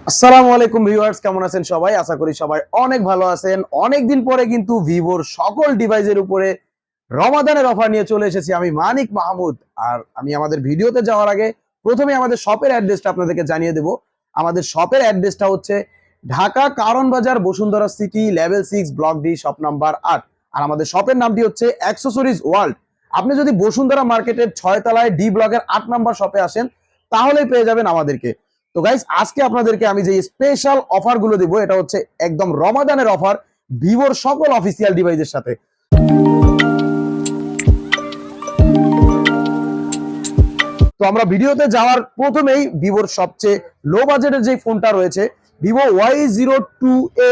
আসসালামু আলাইকুম ভিউয়ার্স, কেমন আছেন সবাই? আশা করি সবাই অনেক ভালো আছেন। অনেকদিন পরে কিন্তু ভিভোর সকল ডিভাইসের উপরে রমাদানের অফার নিয়ে চলে এসেছি আমি মানিক মাহমুদ। আর আমি আমাদের ভিডিওতে যাওয়ার আগে প্রথমে আমাদের শপের অ্যাড্রেসটা আপনাদেরকে জানিয়ে দেব। আমাদের শপের অ্যাড্রেসটা হচ্ছে ঢাকা কারণ বাজার Bashundhara city level 6 block D shop number 8। আর আমাদের শপের নামটি হচ্ছে অ্যাক্সেসরিজ ওয়ার্ল্ড। আপনি যদি বসুন্ধরা মার্কেটের 6 তলায় ডি ব্লকের 8 নাম্বার শপে আসেন তাহলেই পেয়ে যাবেন আমাদেরকে। তো গাইস, আজকে আপনাদেরকে আমি যে স্পেশাল অফার গুলো দিব এটা হচ্ছে একদম রমাদানের অফার ভিভোর সকল অফিসিয়াল ডিভাইসের সাথে। তো আমরা ভিডিওতে যাওয়ার প্রথমেই ভিভোর সবচেয়ে লো বাজেটের যে ফোনটা রয়েছে ভিভো Y02A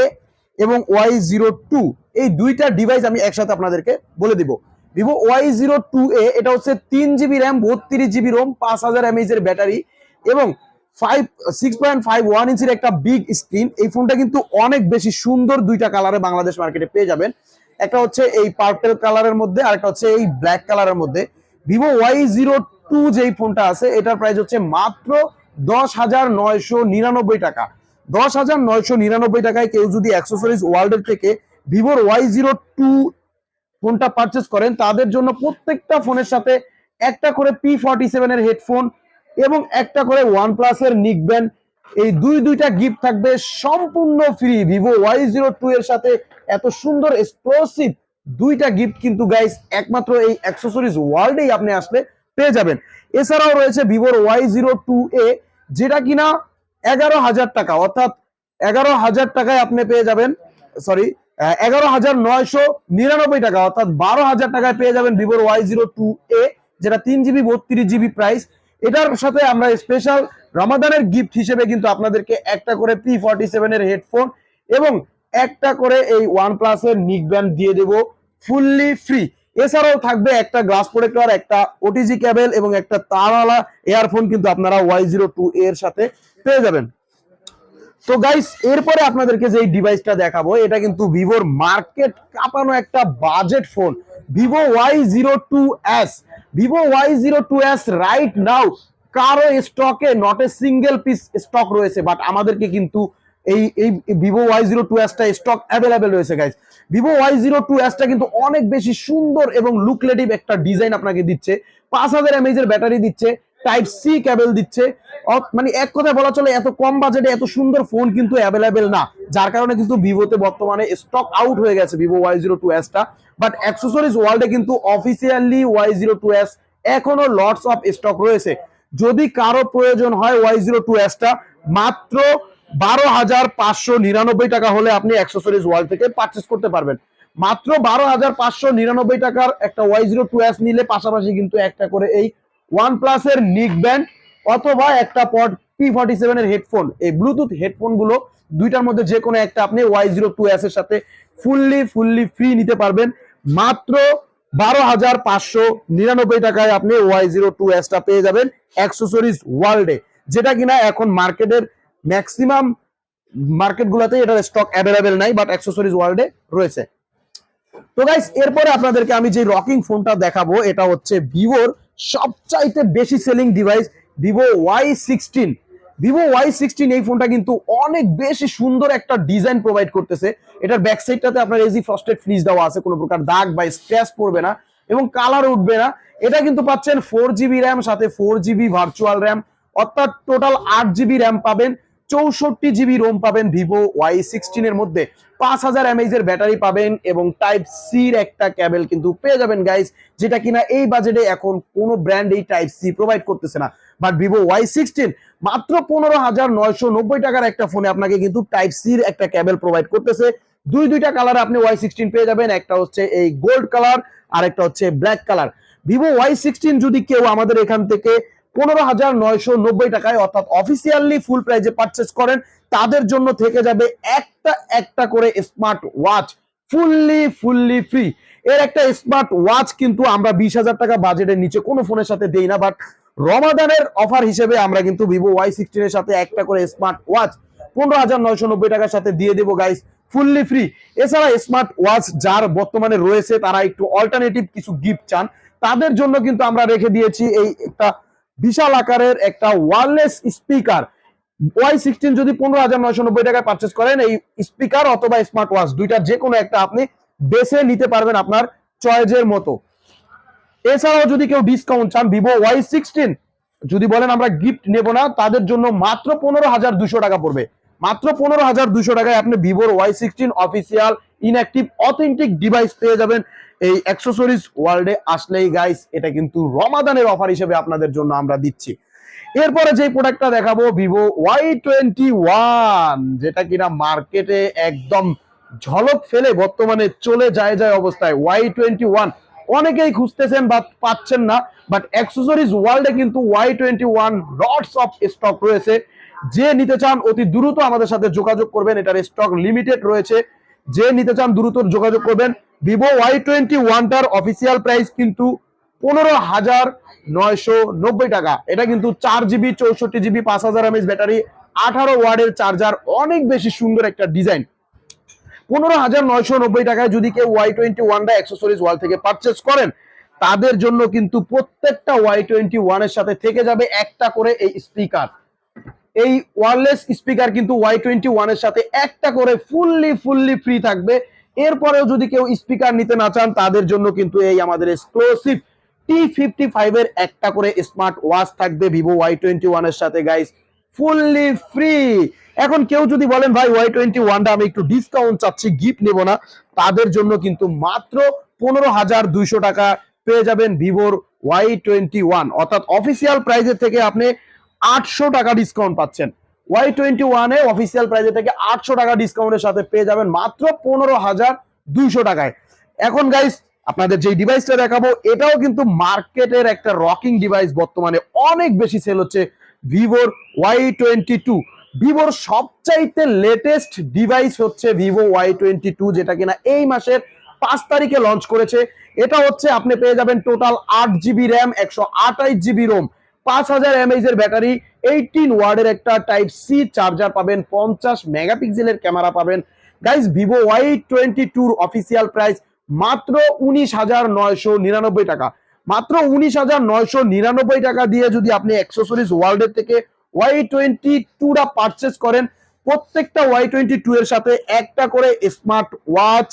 এবং Y02, এই দুইটা ডিভাইস আমি একসাথে আপনাদেরকে বলে দিব। ভিভো Y02A এটা হচ্ছে 3GB RAM, 32GB ROM, 5000 mAh এর ব্যাটারি এবং 6.51 ইঞ্চির একটা বিগ স্ক্রিন। এই ফোনটা কিন্তু অনেক বেশি সুন্দর, দুইটা কালারে বাংলাদেশ মার্কেটে পেয়ে যাবেন। একটা হচ্ছে এই পার্পল কালারের মধ্যে আর একটা হচ্ছে এই ব্ল্যাক কালারের মধ্যে। ভিভো Y02 যেই ফোনটা আছে এটার প্রাইস হচ্ছে মাত্র 10,999 টাকা। 10,999 টাকায় কেউ যদি অ্যাক্সেসরিজ ওয়ার্ল্ডের থেকে ভিভোর Y02 ফোনটা পারচেস করেন তাদের জন্য প্রত্যেকটা ফোনের সাথে একটা করে P47 এর হেডফোন এবং একটা করে OnePlus এর নিক ব্যান্ড, এই দুইটা গিফট থাকবে সম্পূর্ণ ফ্রি। ভিভো Y02 এর সাথে এত সুন্দর এক্সক্লুসিভ দুইটা গিফট কিন্তু গাইস একমাত্র এই অ্যাক্সেসরিজ ওয়ার্ল্ডেই আপনি আসলে পেয়ে যাবেন। এছাড়াও রয়েছে ভিভোর Y02A যেটা কিনা 11,000 টাকা, অর্থাৎ 11,000 টাকায় আপনি পেয়ে যাবেন, সরি 11,999 টাকা, অর্থাৎ 12,000 টাকায় পেয়ে যাবেন ভিভোর Y02A, যেটা 3GB 32GB প্রাইস। এটার সাথে আমরা স্পেশাল রমাদানের গিফট হিসেবে কিন্তু আপনাদেরকে একটা করে P47 এর হেডফোন এবং একটা করে এই OnePlus এর নিক ব্যান্ড দিয়ে দেব ফুললি ফ্রি। এছাড়াও থাকবে একটা গ্লাস প্রোটেক্টর, একটা ওটিজি কেবল এবং একটা তারওয়ালা ইয়ারফোন কিন্তু আপনারা Y02 এর সাথে পেয়ে যাবেন। তো গাইস, এরপরে আপনাদেরকে যে ডিভাইসটা দেখাবো এটা কিন্তু ভিভোর মার্কেট কাঁপানো একটা budget phone, Vivo Y02s। Vivo Y02s right now কারো স্টকে not a single piece stock রয়েছে, বাট আমাদেরকে কিন্তু এই এই ভিভো Y02s টা স্টক অ্যাভেলেবেল রয়েছে গাইস। ভিভো Y02s টা কিন্তু অনেক বেশি সুন্দর এবং লুকলেটিভ একটা ডিজাইন আপনাকে দিচ্ছে, 5000 mAh এর ব্যাটারি দিচ্ছে, টাইপ সি কেবল দিচ্ছে। মানে এক কথায় বলা চলে এত কম বাজেটে এত সুন্দর ফোন কিন্তু অ্যাভেলেবেল না, যার কারণে কিন্তু ভিভোতে বর্তমানে স্টক আউট হয়ে গেছে ভিভো Y02s টা। বাট অ্যাক্সেসরিজ ওয়ার্ল্ডে কিন্তু অফিসিয়ালি Y02s এখনো লটস অফ স্টক রয়েছে। যদি কারো প্রয়োজন হয় Y02s টা মাত্র 12,599 টাকা হলে আপনি অ্যাক্সেসরিজ ওয়ার্ল্ড থেকে পারচেস করতে পারবেন। মাত্র 12,599 টাকার একটা Y02s নিলে পাশাপাশি কিন্তু একটা করে এই OnePlus এর নিক ব্যান্ড অথবা একটা পড P47 এর হেডফোন, এই ব্লুটুথ হেডফোন গুলো দুইটার মধ্যে যে কোনো একটা আপনি Y02s এর সাথে ফুললি ফ্রি নিতে পারবেন। মাত্র 12,599 টাকায় আপনি Y02s টা পেয়ে যাবেন অ্যাক্সেসরিজ ওয়ার্ল্ডে, যেটা কিনা এখন মার্কেটের ম্যাক্সিমাম মার্কেট গুলাতে এটার স্টক অ্যাভেলেবেল নাই, বাট অ্যাক্সেসরিজ ওয়ার্ল্ডে রয়েছে। তো গাইস, এরপরে আপনাদেরকে আমি যে রকিং ফোনটা দেখাবো এটা হচ্ছে ভিভোর সবচাইতে বেশি selling device, Vivo Y16। Vivo Y16 এই ফোনটা কিন্তু অনেক বেশি সুন্দর একটা ডিজাইন প্রোভাইড করতেছে। এটার ব্যাক সাইডটাতে আপনার এজি ফ্রস্টেড ফ্রিজ দেওয়া আছে, কোনো প্রকার দাগ বা স্ক্র্যাচ পড়বে না এবং কালার উঠবে না। এটা কিন্তু পাচ্ছেন 4GB র্যাম, সাথে 4GB ভার্চুয়াল র্যাম, অর্থাৎ টোটাল 8GB র্যাম পাবেন, 64GB রোম পাবেন ভিভো Y16 এর মধ্যে, 5000 mAh এর ব্যাটারি পাবেন এবং টাইপ সির একটা কেবল কিন্তু পেয়ে যাবেন গাইস, যেটা কিনা এই বাজেটে এখন কোনো ব্র্যান্ড এই টাইপ সি প্রোভাইড করতেছে না। বাট ভিভো Y16 মাত্র 15,990 টাকার একটা ফোনে আপনাকে কিন্তু টাইপ সির একটা কেবল প্রোভাইড করতেছে। দুইটা কালার আপনি Y16 পেয়ে যাবেন, একটা হচ্ছে এই গোল্ড কালার আর একটা হচ্ছে ব্ল্যাক কালার। ভিভো Y16 যদি কেউ আমাদের এখান থেকে 15,990 টাকায় অর্থাৎ অফিসিয়ালি ফুল প্রাইজে পারচেস করেন তাদের জন্য থেকে যাবে একটা করে স্মার্ট ওয়াচ ফুললি ফ্রি। এর একটা স্মার্ট ওয়াচ কিন্তু আমরা 20,000 টাকা বাজেটের নিচে কোনো ফোনের সাথে দেই না, বাট রমাদানের অফার হিসেবে আমরা কিন্তু ভিভো Y16 এর সাথে একটা করে স্মার্ট ওয়াচ 15,990 টাকার সাথে দিয়ে দেবো গাইস ফুললি ফ্রি। এছাড়া স্মার্ট ওয়াচ যার বর্তমানে রয়েছে তারা একটু অল্টারনেটিভ কিছু গিফট চান, তাদের জন্য কিন্তু আমরা রেখে দিয়েছি এই একটা বিশাল আকারের একটা ওয়্যারলেস স্পিকার। Y16 যদি 15,990 টাকায় পারচেস করেন, এই স্পিকার অথবা স্মার্ট ওয়াচ দুইটার যে কোনো একটা আপনি বেছে নিতে পারবেন আপনার চয়েসের মতো। এছাড়াও যদি কেউ ডিসকাউন্ট চান, ভিভো Y16 যদি বলেন আমরা গিফট নেব না, তাদের জন্য মাত্র 15,200 টাকা পড়বে। মাত্র 15,200 টাকায় আপনি ভিভোর Y16 official inactive authentic device পেয়ে যাবেন এই অ্যাক্সেসরিজ ওয়ার্ল্ডে আসলেই গাইস। এটা কিন্তু রমাদানের অফার হিসেবে আপনাদের জন্য আমরা দিচ্ছি। এরপরে যে প্রোডাক্টটা দেখাবো ভিভো Y21, যেটা কিনা মার্কেটে একদম ঝলক ফেলে বর্তমানে চলে যায় অবস্থায়। Y21 অনেকেই খুঁজতেছেন বাট পাচ্ছেন না, বাট অ্যাক্সেসরিজ ওয়ার্ল্ডে কিন্তু Y21 লটস অফ স্টক রয়েছে। যে নিতে চান অতি দ্রুত আমাদের সাথে যোগাযোগ করবেন, এটার স্টক লিমিটেড রয়েছে। যে নিতে চান দ্রুত যোগাযোগ করবেন। ভিভো Y21টার অফিসিয়াল প্রাইস কিন্তু 15,990 টাকা। এটা কিন্তু 4GB 64GB 5000 mAh ব্যাটারি, 18 ওয়াটের চার্জার, অনেক বেশি সুন্দর একটা ডিজাইন। 15,990 টাকায় যদি কেউ Y21টা অ্যাক্সেসরিজ ওয়াল থেকে পারচেস করেন, তাদের জন্য কিন্তু প্রত্যেকটা Y21 এর সাথে থেকে যাবে একটা করে এই স্পিকার। এই ওয়্যারলেস স্পিকার কিন্তু Y21 এর সাথে একটা করে ফুললি ফ্রি থাকবে। এরপরেও যদি কেউ স্পিকার নিতে না চান, তাদের জন্য কিন্তু এই আমাদের এক্সক্লুসিভ T55 এর একটা করে স্মার্ট ওয়াচ থাকবে ভিভো Y21 এর সাথে গাইস, ফুললি ফ্রি। এখন কেউ যদি বলেন ভাই Y21টা আমি একটু ডিসকাউন্ট চাচ্ছি, গিফট নেব না, তাদের জন্য কিন্তু মাত্র 15,200 টাকা পেয়ে যাবেন ভিভোর Y21, অর্থাৎ অফিসিয়াল প্রাইসের থেকে আপনি 800 টাকা ডিসকাউন্ট পাচ্ছেন। Y21 এ অফিসিয়াল প্রাইসের থেকে 800 টাকা ডিসকাউন্টের সাথে পেয়ে যাবেন মাত্র 15,200 টাকায়। এখন গাইস আপনাদের যে ডিভাইসটা দেখাবো, এটাও কিন্তু মার্কেটের একটা রকিং ডিভাইস, বর্তমানে অনেক বেশি সেল হচ্ছে, ভিভোর Y22। ভিভোর সবচাইতে লেটেস্ট ডিভাইস হচ্ছে ভিভো Y22, যেটা কিনা এই মাসের 5 তারিখে লঞ্চ করেছে। এটা হচ্ছে আপনি পেয়ে যাবেন total 8GB RAM, 128GB ROM, 5000 mAh এর ব্যাটারি, 18 ওয়াটের একটা টাইপ সি চার্জার পাবেন, 50 মেগাপিক্সেলের ক্যামেরা পাবেন। Guys Vivo Y22 official price মাত্র 19,999 টাকা। মাত্র 19,999 টাকা দিয়ে যদি আপনি অ্যাক্সেসরিজ ওয়ার্ল্ডের থেকে Y22টা পারচেস করেন, প্রত্যেকটা Y22 এর সাথে একটা করে স্মার্ট ওয়াচ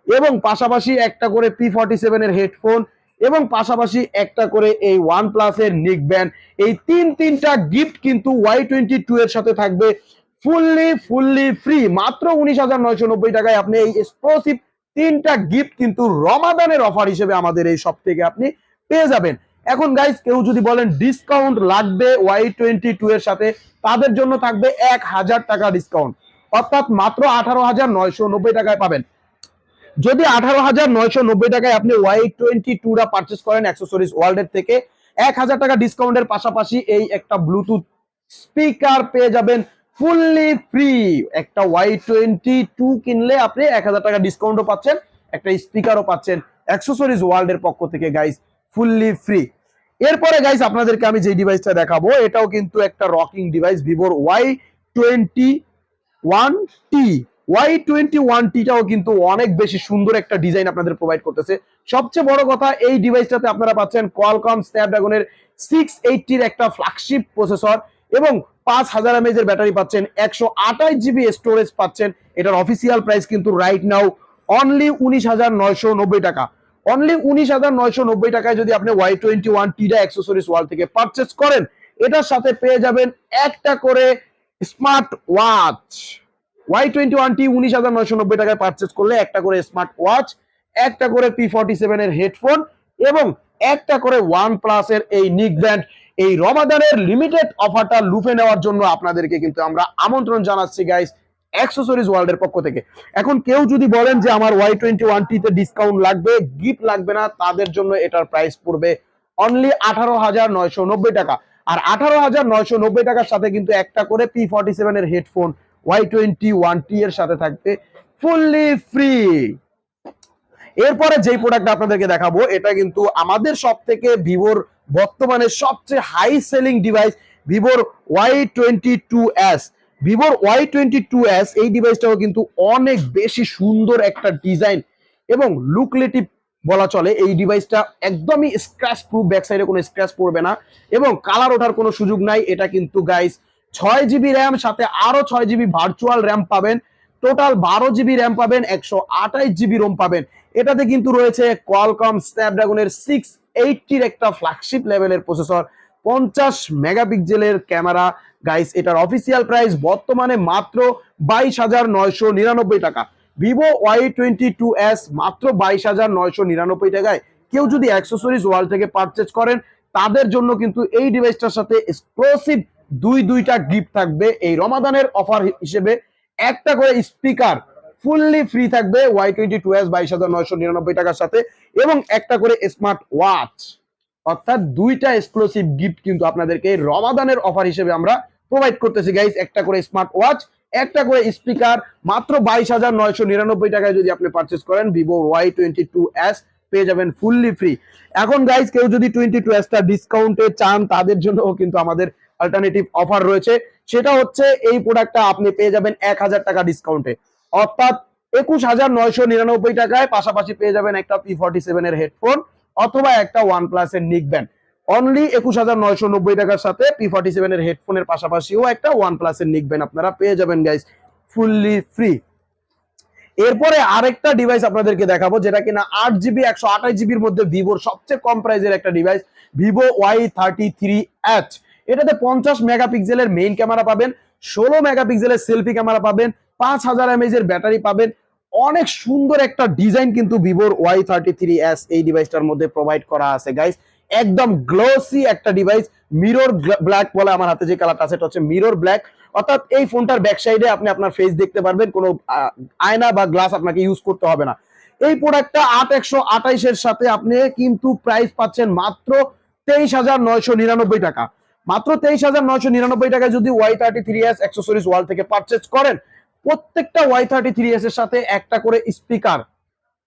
এবং পাশাপাশি একটা করে P47 এর হেডফোন এবং পাশাপাশি একটা করে এই OnePlus এর নেক ব্যান্ড, এই তিনটা গিফট কিন্তু Y22 এর সাথে থাকবে ফুললি ফ্রি। মাত্র 19,990 টাকায় আপনি এই এক্সক্লুসিভ তিনটা গিফট কিন্তু রমাদানের অফার হিসেবে আমাদের এই শপ থেকে আপনি পেয়ে যাবেন। এখন গাইস কেউ যদি বলেন ডিসকাউন্ট লাগবে Y22 এর সাথে, তাদের জন্য থাকবে 1,000 টাকা ডিসকাউন্ট, অর্থাৎ মাত্র 18,990 টাকায় পাবেন। যদি 18,990 টাকায় আপনি Y22টা পারচেস করেন অ্যাক্সেসরিজ ওয়ার্ল্ডের থেকে, 1,000 টাকা ডিসকাউন্টের পাশাপাশি এই একটা ব্লুটুথ স্পিকার পেয়ে যাবেন ফুললি ফ্রি। একটা Y22 কিনলে আপনি 1,000 টাকা ডিসকাউন্টও পাচ্ছেন, একটা স্পিকারও পাচ্ছেন অ্যাক্সেসরিজ ওয়ার্ল্ডের পক্ষ থেকে গাইস, ফুললি ফ্রি। এরপরে গাইস আপনাদেরকে আমি যে ডিভাইসটা দেখাবো, এটাও কিন্তু একটা রকিং ডিভাইস, ভিভোর Y21T। Y21Tটাও কিন্তু অনেক বেশি সুন্দর একটা ডিজাইন আপনাদের প্রোভাইড করতেছে। সবচেয়ে বড় কথা, এই ডিভাইসটাতে আপনারা পাচ্ছেন কোয়ালকম স্ন্যাপড্রাগনের 680 এর একটা ফ্ল্যাগশিপ প্রসেসর এবং 5000 mAh এর ব্যাটারি পাচ্ছেন, 128GB স্টোরেজ পাচ্ছেন। এটার অফিসিয়াল প্রাইস কিন্তু রাইট নাও অনলি 19,990 টাকা। অনলি 19,990 টাকায় যদি আপনি Y21Tটা অ্যাক্সেসরিজ ওয়ার্ল্ড থেকে পারচেস করেন, এটার সাথে পেয়ে যাবেন একটা করে স্মার্ট ওয়াচ। Y21T 19,990 টাকায় পারচেস করলে একটা করে স্মার্ট ওয়াচ, একটা করে P47 এর হেডফোন এবং একটা করে OnePlus এর এই নিক ব্যান্ড। এই রমাদানের লিমিটেড অফারটা লুফে নেওয়ার জন্য আপনাদেরকে কিন্তু আমরা আমন্ত্রণ জানাচ্ছি গাইস অ্যাক্সেসরিজ ওয়ার্ল্ডের পক্ষ থেকে। এখন কেউ যদি বলেন যে আমার Y21T তে ডিসকাউন্ট লাগবে, গিফট লাগবে না, তাদের জন্য এটার প্রাইস পড়বে অনলি 18,990 টাকা। আর 18,990 টাকার সাথে কিন্তু একটা করে P47 এর হেডফোন Y21T এর সাথে থাকবে ফুললি ফ্রি। এরপরে যেই প্রোডাক্ট আপনাদেরকে দেখাবো, এটা কিন্তু আমাদের সব থেকে ভিভোর বর্তমানে সবচেয়ে হাই সেলিং ডিভাইস, ভিভোর Y22s। ভিভোর Y22s এই ডিভাইসটাও কিন্তু অনেক বেশি সুন্দর একটা ডিজাইন এবং লুকলেটিভ বলা চলে। এই ডিভাইসটা একদমই স্ক্র্যাচ প্রুফ, ব্যাক সাইডে কোনো স্ক্র্যাচ পড়বে না এবং কালার ওঠার কোনো সুযোগ নাই। এটা কিন্তু গাইস 6 জিবি র্যাম, সাথে আরো 6 জিবি ভার্চুয়াল র্যাম পাবেন, টোটাল 12 জিবি র্যাম পাবেন, 128 জিবি রোম পাবেন। এটাতে কিন্তু রয়েছে কোয়ালকম স্ন্যাপড্রাগনের 680 একটা ফ্ল্যাগশিপ লেভেলের প্রসেসর, 50 মেগাপিক্সেলের ক্যামেরা। গাইস এটার অফিসিয়াল প্রাইস বর্তমানে মাত্র 22,999 টাকা। ভিভো Y22s মাত্র 22,999 টাকায় কেউ যদি অ্যাক্সেসরিজ ওয়ার্ল্ড থেকে পারচেজ করেন, তাদের জন্য কিন্তু এই ডিভাইসটার সাথে এক্সক্লুসিভ দুইটা গিফট থাকবে এই রমাদানের অফার হিসেবে। একটা করে স্পিকার ফুললি ফ্রি থাকবে Y22s 22,999 টাকার সাথে, এবং একটা করে স্মার্ট ওয়াচ। অর্থাৎ দুইটা এক্সক্লুসিভ গিফট কিন্তু আপনাদেরকে রমাদানের অফার হিসেবে আমরা প্রোভাইড করতেছি গাইস। একটা করে স্মার্ট ওয়াচ, একটা করে স্পিকার, মাত্র 22,999 টাকায় যদি আপনি পারচেজ করেন ভিভো Y22s পেয়ে যাবেন ফুললি ফ্রি। এখন গাইস কেউ যদি 22s টা ডিসকাউন্টে চান, তাদের জন্য কিন্তু আমাদের অল্টারনেটিভ অফার রয়েছে। সেটা হচ্ছে এই প্রোডাক্টটা আপনি পেয়ে যাবেন 1,000 টাকা ডিসকাউন্টে, অর্থাৎ 21,999 টাকায়। পাশাপাশি পেয়ে যাবেন একটা P47 এর হেডফোন অথবা একটা OnePlus এর নিক ব্যান্ড। অনলি 21,990 টাকার সাথে P47 এর হেডফোনের পাশাপাশিও একটা OnePlus এর নিক ব্যান্ড আপনারা পেয়ে যাবেন গাইস ফুললি ফ্রি। এরপরে আরেকটা ডিভাইস আপনাদেরকে দেখাবো, যেটা কিনা 8 জিবি 128 জিবির মধ্যে ভিভোর সবচেয়ে কম প্রাইসের একটা ডিভাইস, ভিভো Y33H। এটাতে 50 মেগাপিক্সেলের মেইন ক্যামেরা পাবেন, 16 মেগাপিক্সেলের সেলফি ক্যামেরা পাবেন, 5000 mAh এর ব্যাটারি পাবেন। অনেক সুন্দর একটা ডিজাইন কিন্তু ভিভোর Y33s এই ডিভাইসটার মধ্যে প্রোভাইড করা আছে গাইস। একদম গ্লোসি একটা ডিভাইস, মিরর ব্ল্যাক বলে আমার হাতে যে কালারটা আছে এটা হচ্ছে মিরর ব্ল্যাক। অর্থাৎ এই ফোনটার ব্যাক সাইডে আপনি আপনার ফেস দেখতে পারবেন, কোনো আয়না বা গ্লাস আপনাকে ইউজ করতে হবে না। এই প্রোডাক্টটা 8128 এর সাথে আপনি কিন্তু প্রাইস পাচ্ছেন মাত্র 23,999 টাকা। মাত্র 23,999 টাকায় যদি Y33s অ্যাক্সেসরিজ ওয়ার্ল্ড থেকে পারচেজ করেন, প্রত্যেকটা Y33s এর সাথে একটা করে স্পিকার,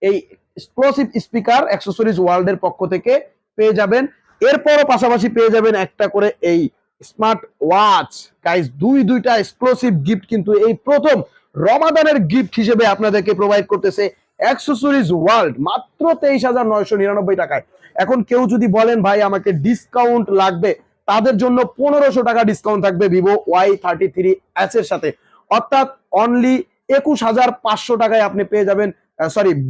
এই এক্সক্লুসিভ স্পিকার অ্যাক্সেসরিজ ওয়ার্ল্ড এর পক্ষ থেকে পেয়ে যাবেন। এরপরও পাশাপাশি পেয়ে যাবেন একটা করে এই স্মার্ট ওয়াচ। গাইস দুইটা এক্সক্লুসিভ গিফট কিন্তু এই প্রথম রমাদানের গিফট হিসেবে আপনাদেরকে প্রোভাইড করতেছে অ্যাক্সেসরিজ ওয়ার্ল্ড মাত্র 23,999 টাকায়। এখন কেউ যদি বলেন ভাই আমাকে ডিসকাউন্ট লাগবে, তাদের জন্য 1500 টাকা ডিসকাউন্ট থাকবে ভিভো Y33s এর সাথে। অর্থাৎ অনলি 21,500 টাকায় আপনি পেয়ে যাবেন,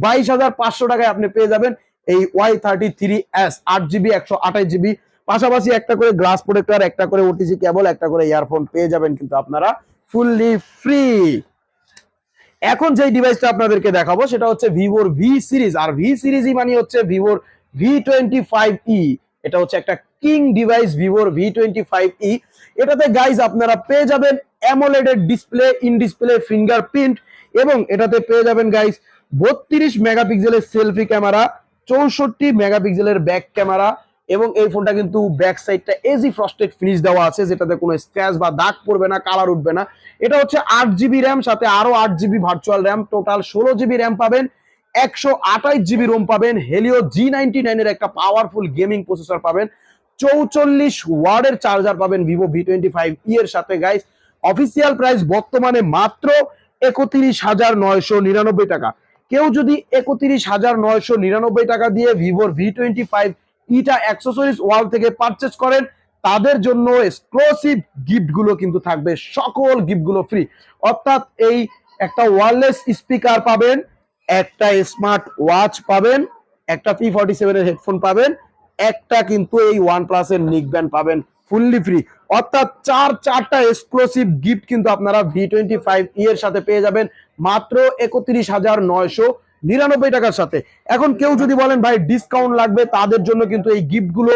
22,500 টাকায় আপনি পেয়ে যাবেন এই Y33s 8 জিবি 128 জিবি। পাশাপাশি একটা করে গ্লাস প্রোটেক্টর, একটা করে ওটিজি কেবল, একটা করে ইয়ারফোন পেয়ে যাবেন কিন্তু আপনারা ফুললি ফ্রি। এখন যে ডিভাইসটা আপনাদেরকে দেখাবো সেটা হচ্ছে ভিভোর ভি সিরিজ, আর ভি সিরিজই মানে হচ্ছে ভিভোর V25e। এটা হচ্ছে একটা কিং ডিভাইস ভিভোর V25e। এটাতে গাইজ আপনারা পেয়ে যাবেন AMOLED display, in display fingerprint, এবং এটাতে পেয়ে যাবেন গাইজ 32 মেগাপিক্সেলের সেলফি ক্যামেরা, 64 মেগাপিক্সেলের ব্যাক ক্যামেরা, এবং এই ফোনটা কিন্তু ব্যাক সাইডটা এজি ফ্রস্টেড ফিনিশ দেওয়া আছে, যেটাতে কোনো স্ক্র্যাচ বা দাগ পড়বে না, কালার উঠবে না। এটা হচ্ছে 8 জিবি র্যাম, সাথে আরো 8 GB virtual RAM, total 16 GB RAM পাবেন, 128 জিবি রোম পাবেন, হেলিও G99 এর একটা পাওয়ারফুল গেমিং প্রসেসর পাবেন, 44 ওয়াটের চার্জার পাবেন ভিভো V25e এর সাথে। গাইস অফিসিয়াল প্রাইস বর্তমানে মাত্র 31,999 টাকা। কেউ যদি 31,999 টাকা দিয়ে ভিভোর V25e টা অ্যাক্সেসরিজ ওয়ার্ল্ড থেকে পারচেজ করেন, তাদের জন্য এক্সক্লুসিভ গিফট গুলো কিন্তু থাকবে, সকল গিফট গুলো ফ্রি। অর্থাৎ এই একটা ওয়্যারলেস স্পিকার পাবেন, একটা স্মার্ট ওয়াচ পাবেন, একটা P47 এর হেডফোন পাবেন, একটা কিন্তু এই OnePlus এর নিক ব্যান্ড পাবেন ফুললি ফ্রি। অর্থাৎ চারটা এক্সক্লুসিভ গিফট কিন্তু আপনারা V25e এর সাথে পেয়ে যাবেন মাত্র 31,999 টাকার সাথে। এখন কেউ যদি বলেন ভাই ডিসকাউন্ট লাগবে, তাদের জন্য কিন্তু এই গিফট গুলো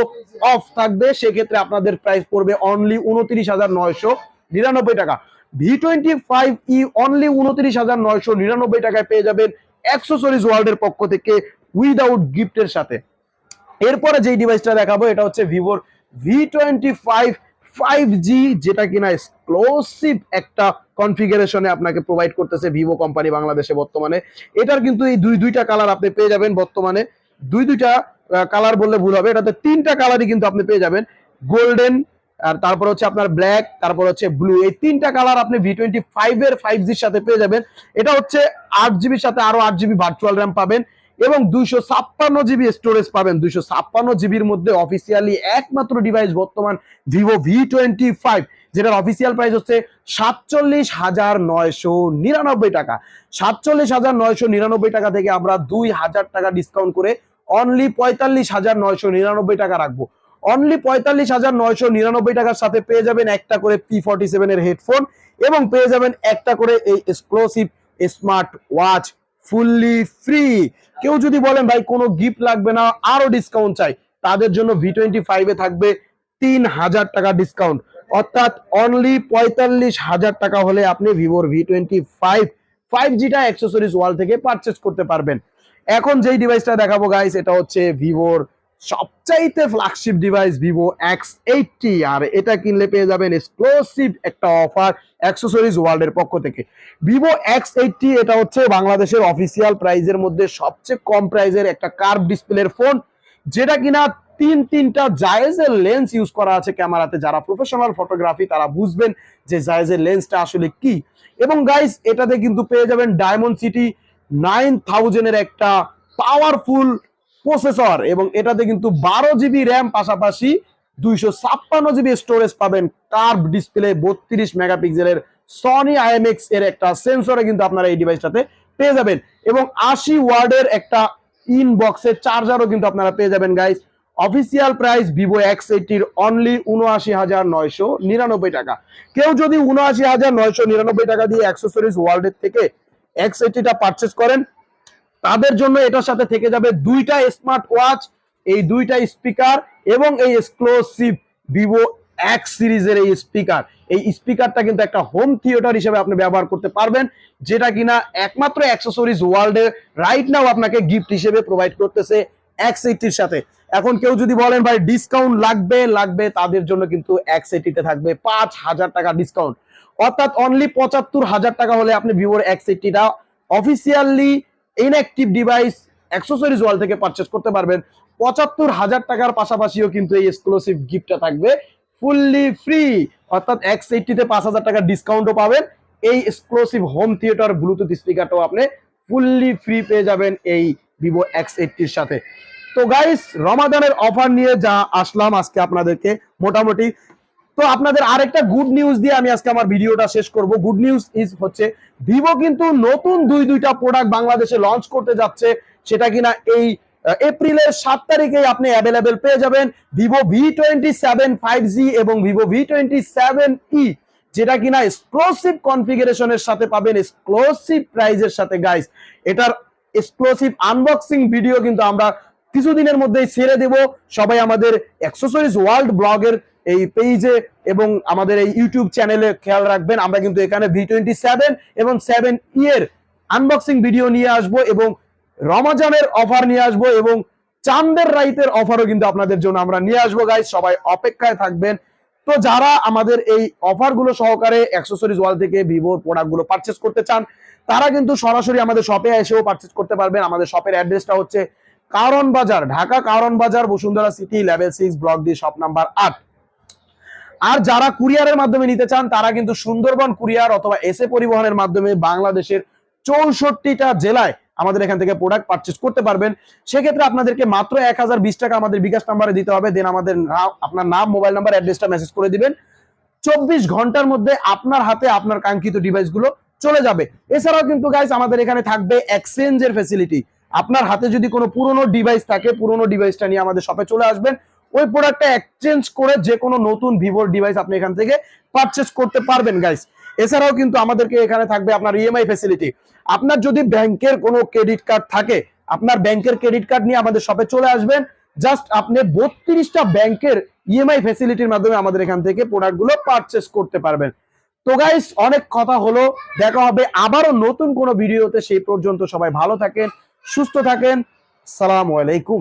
অফ থাকবে, সেক্ষেত্রে আপনাদের প্রাইস পড়বে অনলি 29,999 টাকা। V25e অনলি 29,999 টাকায় পেয়ে যাবেন অ্যাক্সেসরিজ ওয়ার্ল্ড এর পক্ষ থেকে উইদাউট গিফটের সাথে। এরপরে যেই ডিভাইসটা দেখাবো এটা হচ্ছে ভিভোর V25 5G, যেটা কিনা এক্সক্লুসিভ একটা কনফিগারেশনে আপনাকে প্রোভাইড করতেছে ভিভো কোম্পানি বাংলাদেশে বর্তমানে। এটার কিন্তু এই দুইটা কালার আপনি পেয়ে যাবেন বর্তমানে, দুইটা কালার বললে ভুল হবে, এটাতে 3টা কালারই কিন্তু আপনি পেয়ে যাবেন, গোল্ডেন, আর তারপর হচ্ছে আপনার ব্ল্যাক, তারপর হচ্ছে ব্লু। এই 3টা কালার আপনি V25 এর 5Gর সাথে পেয়ে যাবেন। এটা হচ্ছে 8 জিবির সাথে আরো 8 জিবি ভার্চুয়াল র্যাম পাবেন, এবং 256 জিবি স্টোরেজ পাবেন। 256 জিবির মধ্যে অফিসিয়ালি একমাত্র ডিভাইস বর্তমান ভিভো V25। যেটার অফিসিয়াল প্রাইস হচ্ছে 47,999 টাকা। 47,999 টাকা থেকে আমরা 2,000 টাকা ডিসকাউন্ট করে অনলি 45,999 টাকা রাখবো। অনলি 45,999 টাকার সাথে পেয়ে যাবেন একটা করে P47 এর হেডফোন এবং পেয়ে যাবেন একটা করে এই exclusive smart watch fully free. কেউ যদি বলেন ভাই কোনো গিফট লাগবে না, আরো ডিসকাউন্ট চাই, তাদের জন্য V25 এ থাকবে 3,000 টাকা ডিসকাউন্ট, অর্থাৎ অনলি 45,000 টাকা হলে আপনি ভিভোর V25 5Gটা অ্যাক্সেসরিজ ওয়াল থেকে পারচেজ করতে পারবেন। এখন যেই ডিভাইসটা দেখাবো গাইস, এটা হচ্ছে ভিভোর সবচাইতে ফ্ল্যাগশিপ ডিভাইস ভিভো X80, আর এটা কিনলে পেয়ে যাবেন এক্সক্লুসিভ একটা অফার অ্যাক্সেসরিজ ওয়ার্ল্ডের পক্ষ থেকে। ভিভো X80 এটা হচ্ছে বাংলাদেশের অফিসিয়াল প্রাইজের মধ্যে সবচেয়ে কম প্রাইজের একটা কার্ভ ডিসপ্লের ফোন, যেটা কিনা তিনটা জায়েজের লেন্স ইউজ করা আছে ক্যামেরাতে। যারা প্রফেশনাল ফটোগ্রাফি তারা বুঝবেন যে জায়েজের লেন্সটা আসলে কি। এবং গাইস এটাতে কিন্তু পেয়ে যাবেন ডায়মন্ড সিটি 9000 এর একটা পাওয়ারফুল প্রসেসর, এবং এটাতে কিন্তু 12GB র্যাম, পাশাপাশি 256GB স্টোরেজ পাবেন। কার্ভ ডিসপ্লে 32 মেগাপিক্সেলের সনি IMX এর একটা সেন্সরে কিন্তু আপনারা এই ডিভাইসটাতে পেয়ে যাবেন, এবং 80 ওয়াটের একটা ইনবক্সের চার্জারও কিন্তু আপনারা পেয়ে যাবেন guys. Official price Vivo X80 এর অনলি 79,999 টাকা। কেউ যদি 79,999 টাকা দিয়ে অ্যাক্সেসরিজ ওয়ার্ল্ডের থেকে X80টা পারচেজ করেন, তাদের জন্য এটার সাথে থেকে যাবে দুইটা স্মার্ট ওয়াচ, এই দুইটা স্পিকার এবং এই এক্সক্লুসিভ ভিভো X সিরিজের এই স্পিকার। এই স্পিকারটা কিন্তু একটা হোম থিয়েটার হিসেবে আপনি ব্যবহার করতে পারবেন, যেটা কিনা একমাত্র অ্যাক্সেসরিজ ওয়ার্ল্ডে রাইট নাও আপনাকে গিফট হিসেবে প্রোভাইড করতেছে X80 এর সাথে। এখন কেউ যদি বলেন ভাই ডিসকাউন্ট লাগবে, তাদের জন্য কিন্তু X80 তে থাকবে 5,000 টাকা ডিসকাউন্ট, অর্থাৎ অনলি 75,000 টাকা হলে আপনি ভিভোর X80টা অফিসিয়ালি ইনঅ্যাক্টিভ ডিভাইস অ্যাক্সেসরিজ ওয়াল থেকে পারচেজ করতে পারবেন। 75,000 টাকার পাশাপাশিও কিন্তু এই এক্সক্লুসিভ গিফটটা থাকবে ফুললি ফ্রি, অর্থাৎ X80 তে 5,000 টাকা ডিসকাউন্টও পাবেন, এই এক্সক্লুসিভ হোম থিয়েটার ব্লুটুথ স্পিকারটাও আপনি ফুললি ফ্রি পেয়ে যাবেন এই ভিভো X80 এর সাথে। তো গাইস রমাদানের অফার নিয়ে যা আসলাম আজকে আপনাদেরকে মোটামুটি। তো আপনাদের আরেকটা গুড নিউজ দিয়ে আমি আজকে আমার ভিডিওটা শেষ করব। গুড নিউজ হচ্ছে ভিভো কিন্তু নতুন দুইটা প্রোডাক্ট বাংলাদেশে লঞ্চ করতে যাচ্ছে, সেটা কিনা এই এপ্রিলের 7 তারিখে আপনি অ্যাভেলেবেল পেয়ে যাবেন। ভিভো V27 5G এবং ভিভো V27e, যেটা কিনা এক্সক্লুসিভ কনফিগারেশনের সাথে পাবেন এক্সক্লুসিভ প্রাইজের সাথে গাইস। এটার এক্সক্লুসিভ আনবক্সিং ভিডিও কিন্তু আমরা কিছুদিনের মধ্যেই ছেড়ে দেব। সবাই আমাদের অ্যাক্সেসরিজ ওয়ার্ল্ড ব্লগের এই পেজে এবং আমাদের এই ইউটিউব চ্যানেলে খেয়াল রাখবেন। আমরা কিন্তু এখানে V27 এবং 7e এর আনবক্সিং ভিডিও নিয়ে আসব, এবং রমজানের অফার নিয়ে আসব, এবং চাঁদের রাইতের অফারও কিন্তু আপনাদের জন্য আমরা নিয়ে আসবো গাইস। সবাই অপেক্ষায় থাকবেন। তো যারা আমাদের এই অফারগুলো সহকারে অ্যাক্সেসরিজ ওয়াল থেকে ভিভোর প্রোডাক্টগুলো পারচেজ করতে চান, তারা কিন্তু সরাসরি আমাদের শপে এসেও পারচেজ করতে পারবেন। আমাদের শপের অ্যাড্রেসটা হচ্ছে কারণ বাজার, ঢাকা কারণ বাজার, Bashundhara city, level 6, block D, shop number 8। আর যারা কুরিয়ারের মাধ্যমে নিতে চান, তারা কিন্তু সুন্দরবন কুরিয়ার অথবা এসএ পরিবহনের মাধ্যমে বাংলাদেশের 64টা জেলায় আমাদের এখান থেকে প্রোডাক্ট পারচেজ করতে পারবেন। সেক্ষেত্রে আপনাদেরকে মাত্র 1020 টাকা আমাদের বিকাশ নাম্বারে দিতে হবে। দেন আমাদের আপনার নাম, মোবাইল নাম্বার, অ্যাড্রেসটা মেসেজ করে দিবেন। 24 ঘন্টার মধ্যে আপনার হাতে আপনার কাঙ্ক্ষিত ডিভাইসগুলো চলে যাবে। এছাড়াও কিন্তু গাইস আমাদের এখানে থাকবে এক্সচেঞ্জের ফ্যাসিলিটি। আপনার হাতে যদি কোনো পুরনো ডিভাইস থাকে, পুরনো ডিভাইসটা নিয়ে আমাদের শপে চলে আসবেন, ওই প্রোডাক্টটা এক্সচেঞ্জ করে যে কোনো নতুন ভিভোর ডিভাইস আপনি এখান থেকে পারচেজ করতে পারবেন গাইস। এছাড়াও কিন্তু আমাদেরকে এখানে থাকবে আপনার ইএমআই ফ্যাসিলিটি। আপনার যদি ব্যাংকের কোনো ক্রেডিট কার্ড থাকে, আপনার ব্যাংকের ক্রেডিট কার্ড নিয়ে আমাদের শপে চলে আসবেন। জাস্ট আপনি 32টা ব্যাংকের ইএমআই ফ্যাসিলিটির মাধ্যমে আমাদের এখান থেকে প্রোডাক্টগুলো পারচেজ করতে পারবেন। তো গাইস অনেক কথা হলো, দেখা হবে আবারও নতুন কোনো ভিডিওতে। সেই পর্যন্ত সবাই ভালো থাকেন, সুস্থ থাকেন। আসসালামু আলাইকুম।